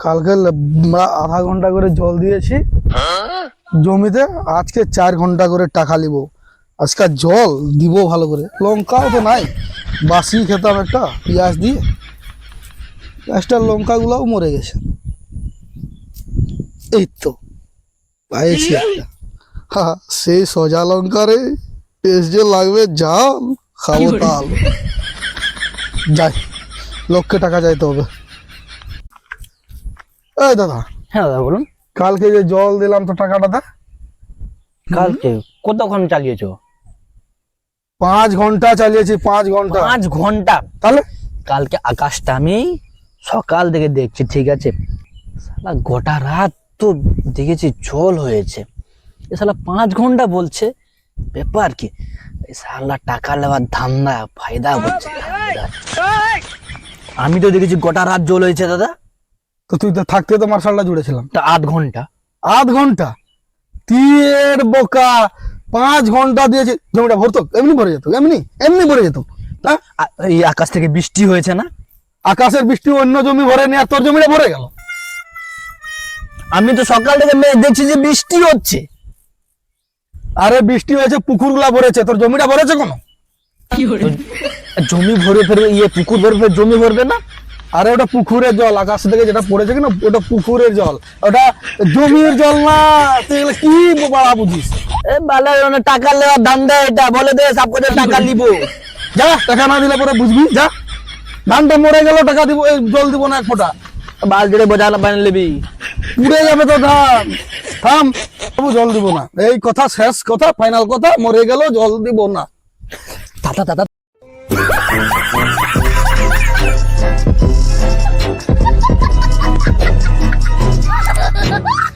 কালকে আমরা আধা ঘন্টা করে জল দিয়েছি জমিতে, আজকে 4 ঘন্টা করে টাকা নিব। আজকে জল দিব ভালো করে। লঙ্কাও তো নাই, বাসি খেতাম একটা পেঁয়াজ দিয়ে, পেঁয়াজটার লঙ্কাগুলাও মরে গেছে। এই তো পাইছি একটা, হ্যাঁ সেই সজা লঙ্কা রে, টেস্ট যে লাগবে জাল, খাবো তাল। যাই, লোককে টাকা যাইতে হবে। এই দাদা, হ্যাঁ দাদা বলুন। কালকে যে জল দিলাম তো টাকাটা দে। কালকে কতক্ষণ চালিয়েছো? 5 ঘন্টা চালিয়েছি, 5 ঘন্টা। 5 ঘন্টা? তাহলে কালকে আকাশটা আমি সকাল থেকে দেখছি, ঠিক আছে, শালা গোটা রাত তো দেখেছি জল হয়েছে, এ শালা 5 ঘন্টা বলছে, ব্যাপার কি? এই শালা টাকা নেওয়ার ধান্দা, ফায়দা হচ্ছে ধান্দা। আমি তো দেখেছি গোটা রাত জল হয়েছে দাদা। তো তুই তো থাকতে তো মার্শালটা জুড়েছিলাম। তা 8 ঘন্টা? 8 ঘন্টা? তীর বোকা, 5 ঘন্টা দিয়েছি। জমিটা ভরতো, এমনি ভরে যেত, এমনি এমনি ভরে যেত। হ্যাঁ, এই আকাশ থেকে বৃষ্টি হয়েছে না? আকাশের বৃষ্টি অন্য জমি ভরে নি, আর তোর জমিটা ভরে গেল। আমি তো সকাল থেকে দেখছি যে বৃষ্টি হচ্ছে। আরে বৃষ্টি হয়েছে, পুকুরগুলা ভরেছে, তোর জমিটা ভরেছে কোনো? জমি ভরে ফেরবে, পুকুর ভরে ফের জমি ভরবে না? আরে ওটা পুকুরের জল, আকাশ থেকে যেটা পড়েছে কিনা ওটা পুকুরের জল, ওটা জমির জল না। তুই এগুলো কি বাড়া বুঝিস? টাকা নেওয়ার ধান্দা এটা, বলে দে সব করে টাকা নিব। যা, টাকা না দিলে পরে বুঝবি। যা, ধানটা মরে গেল, টাকা দিব, জল দিব না এক ফোঁটা। বালতিতে বোঝা বানিয়ে নিবি, পুড়ে যাবে তো ধান। থাম, তবু জল দিব না। এই কথা শেষ কথা, ফাইনাল কথা, মরে গেল জল দিব না। দাদা দাদা Ha ha ha!